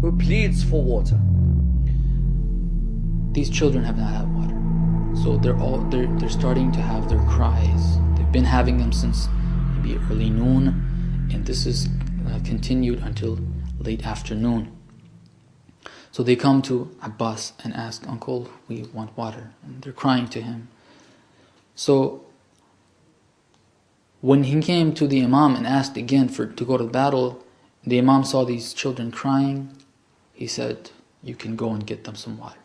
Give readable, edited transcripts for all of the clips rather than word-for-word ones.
who pleads for water. These children have not had water, so they're starting to have their cries. They've been having them since maybe early noon, and this is continued until late afternoon. So they come to Abbas and ask, "Uncle, we want water," and they're crying to him. So when he came to the Imam and asked again to go to battle, the Imam saw these children crying. He said, "You can go and get them some water."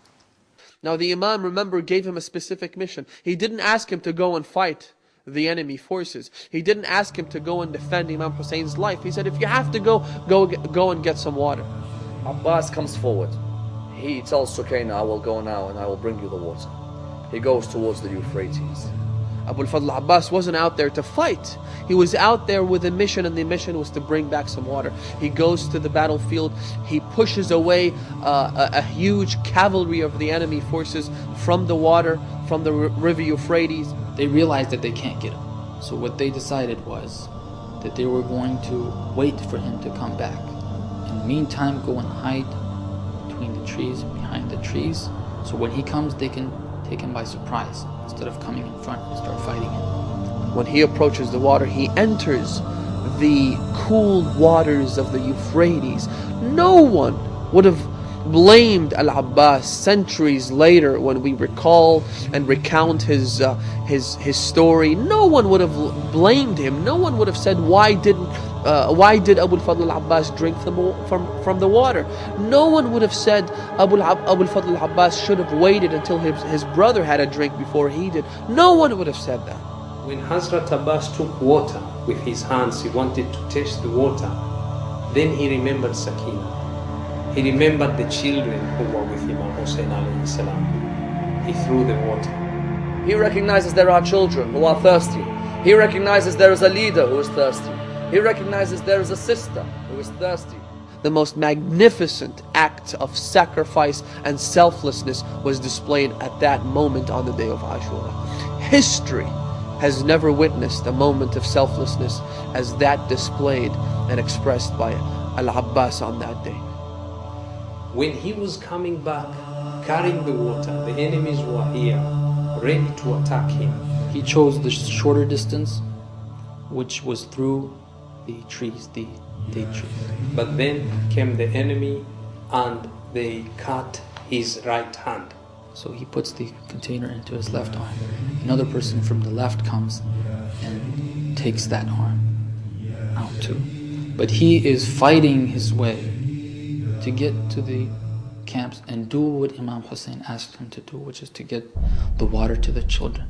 Now the Imam, remember, gave him a specific mission. He didn't ask him to go and fight the enemy forces. He didn't ask him to go and defend Imam Hussein's life. He said, if you have to go and get some water. Abbas comes forward. He tells Sukaina, "I will go now and I will bring you the water." He goes towards the Euphrates. Abu al-Fadl Abbas wasn't out there to fight. He was out there with a mission, and the mission was to bring back some water. He goes to the battlefield. He pushes away a huge cavalry of the enemy forces from the water, from the river Euphrates. They realized that they can't get him. So what they decided was that they were going to wait for him to come back. In the meantime, go and hide between the trees, behind the trees. So when he comes, they can take him by surprise instead of coming in front and start fighting him. When he approaches the water, he enters the cool waters of the Euphrates. No one would have blamed Al-Abbas centuries later when we recall and recount his story. No one would have blamed him. No one would have said, why did Abu al-Fadl al-Abbas drink from the water? No one would have said Abu al-Fadl al-Abbas should have waited until his brother had a drink before he did. No one would have said that. When Hazrat Abbas took water with his hands, he wanted to taste the water. Then he remembered Sakina. He remembered the children who were with Imam Hussein alayhi salam. He threw the water. He recognizes there are children who are thirsty. He recognizes there is a leader who is thirsty. He recognizes there is a sister who is thirsty. The most magnificent act of sacrifice and selflessness was displayed at that moment on the day of Ashura. History has never witnessed a moment of selflessness as that displayed and expressed by Al-Abbas on that day. When he was coming back, carrying the water, the enemies were here, ready to attack him. He chose the shorter distance, which was through the trees, the date trees. But then came the enemy and they cut his right hand. So he puts the container into his left arm. Another person from the left comes and takes that arm out too. But he is fighting his way to get to the camps and do what Imam Hussein asked him to do, which is to get the water to the children.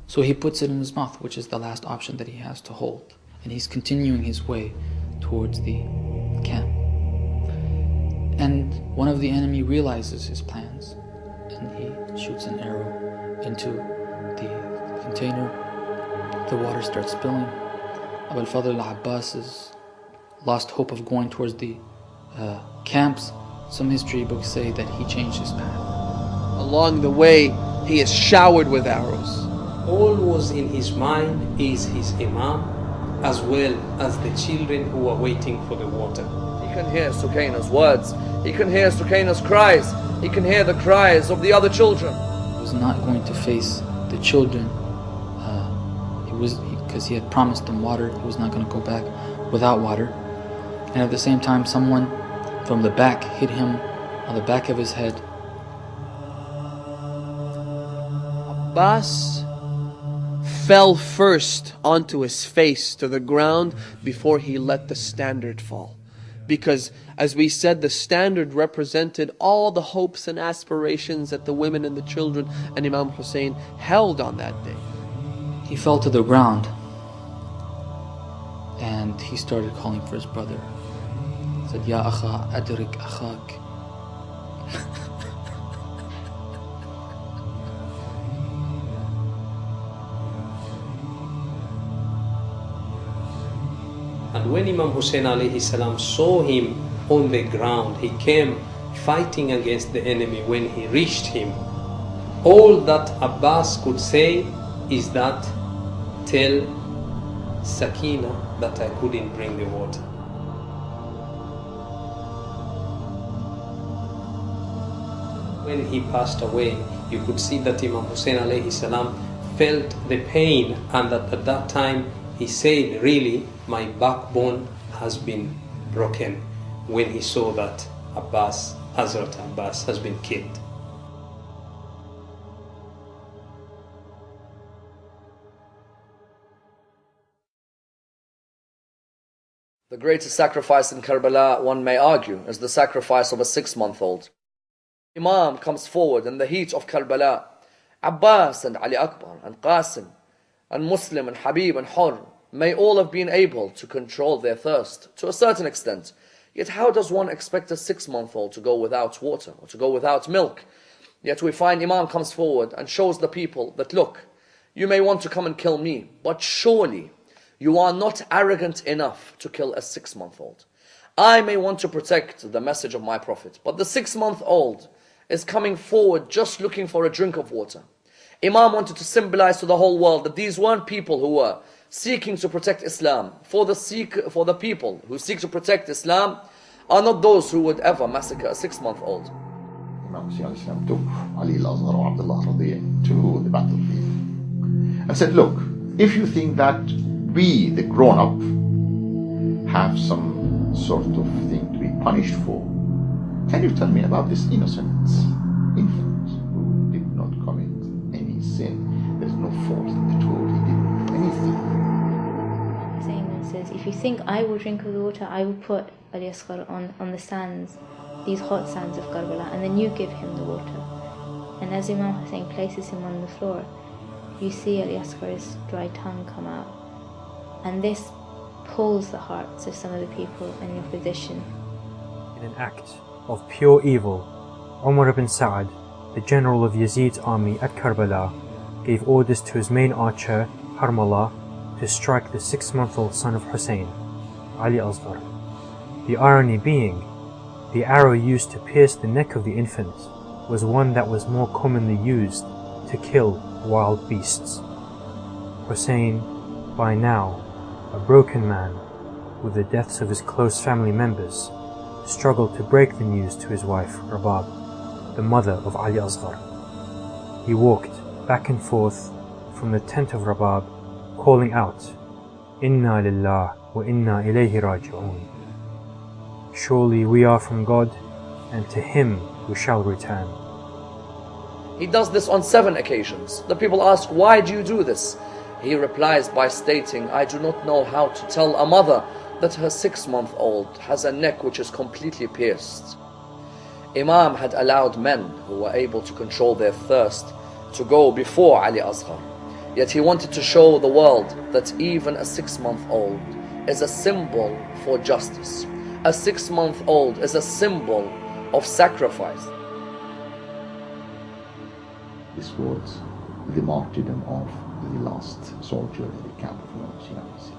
So he puts it in his mouth, which is the last option that he has to hold. And he's continuing his way towards the camp. And one of the enemy realizes his plans, and he shoots an arrow into the container. The water starts spilling. Abu al-Fadl al-Abbas has lost hope of going towards the camps. Some history books say that he changed his path. Along the way, he is showered with arrows. All was in his mind is his Imam, as well as the children who were waiting for the water. He can hear Sukaina's words. He can hear Sukaina's cries. He can hear the cries of the other children. He was not going to face the children. Because he had promised them water. He was not going to go back without water. And at the same time, someone from the back hit him on the back of his head. Abbas fell first onto his face to the ground before he let the standard fall. Because, as we said, the standard represented all the hopes and aspirations that the women and the children and Imam Hussein held on that day. He fell to the ground and he started calling for his brother. He said, Ya akha, adrik akhak. And when Imam Hussein alayhi salam saw him on the ground, he came fighting against the enemy. When he reached him, all that Abbas could say is that, tell Sakina that I couldn't bring the water. When he passed away, you could see that Imam Hussein alayhi salam felt the pain, and that at that time he said, really, my backbone has been broken when he saw that Hazrat Abbas has been killed. The greatest sacrifice in Karbala, one may argue, is the sacrifice of a 6-month-old. Imam comes forward in the heat of Karbala. Abbas and Ali Akbar and Qasim and Muslim and Habib and Hur may all have been able to control their thirst to a certain extent. Yet how does one expect a 6-month-old to go without water or to go without milk? Yet we find Imam comes forward and shows the people that, look, you may want to come and kill me, but surely you are not arrogant enough to kill a 6-month-old. I may want to protect the message of my Prophet, but the 6-month-old is coming forward just looking for a drink of water. Imam wanted to symbolize to the whole world that these weren't people who were seeking to protect Islam. For the people who seek to protect Islam are not those who would ever massacre a 6-month-old. Imam Hussein took Ali al-Azhar or Abdullah Radi to the battlefield and said, look, if you think that we, the grown-up, have some sort of thing to be punished for, can you tell me about this innocent infant who did not commit any sin? There's no fault at all. He didn't do anything. Hussein says, if you think I will drink of the water, I will put Ali Asghar on the sands, these hot sands of Karbala, and then you give him the water. And as Imam Hussein places him on the floor, you see Ali Asghar's dry tongue come out. And this pulls the hearts of some of the people in your position. In an act of pure evil, Umar ibn Sa'ad, the general of Yazid's army at Karbala, gave orders to his main archer, Harmala, to strike the 6-month-old son of Hussein, Ali Asghar. The irony being, the arrow used to pierce the neck of the infant was one that was more commonly used to kill wild beasts. Hussein, by now a broken man, with the deaths of his close family members, struggled to break the news to his wife, Rabab, the mother of Ali Asghar. He walked back and forth from the tent of Rabab, calling out, Inna lillah wa inna ilayhi raji'un. Surely we are from God, and to Him we shall return. He does this on 7 occasions. The people ask, why do you do this? He replies by stating, I do not know how to tell a mother that her 6-month-old has a neck which is completely pierced. Imam had allowed men who were able to control their thirst to go before Ali Asghar. Yet he wanted to show the world that even a 6-month-old is a symbol for justice. A 6-month-old is a symbol of sacrifice. This was the martyrdom of the last soldier in the camp of Imam Hussein.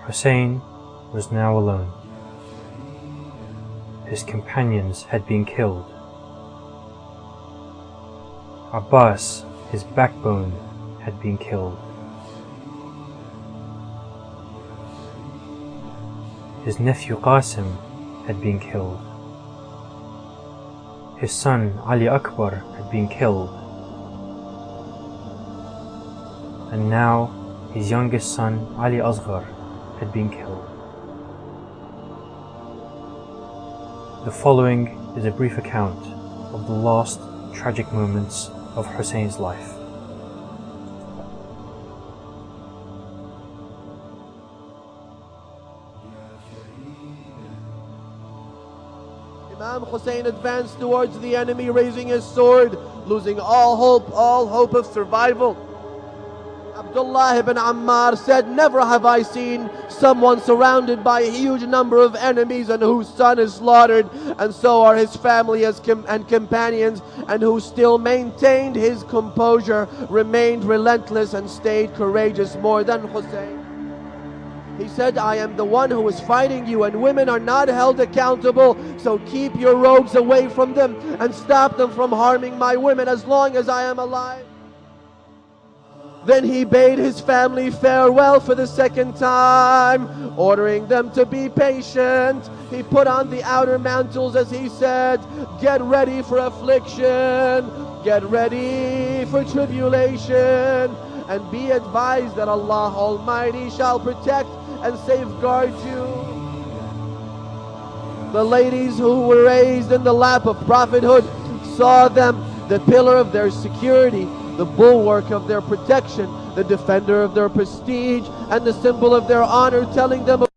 Hussein was now alone. His companions had been killed. Abbas, his backbone, had been killed. His nephew Qasim had been killed. His son Ali Akbar had been killed. And now his youngest son Ali Asghar had been killed. The following is a brief account of the last tragic moments of Hussein's life. Imam Hussein advanced towards the enemy, raising his sword, losing all hope of survival. Abdullah ibn Ammar said, never have I seen someone surrounded by a huge number of enemies and whose son is slaughtered, and so are his family and companions, and who still maintained his composure, remained relentless, and stayed courageous more than Hussein. He said, I am the one who is fighting you, and women are not held accountable, so keep your robes away from them and stop them from harming my women as long as I am alive. Then he bade his family farewell for the second time, ordering them to be patient. He put on the outer mantles as he said, get ready for affliction, get ready for tribulation, and be advised that Allah Almighty shall protect and safeguard you. The ladies who were raised in the lap of prophethood saw them, the pillar of their security, the bulwark of their protection, the defender of their prestige, and the symbol of their honor, telling them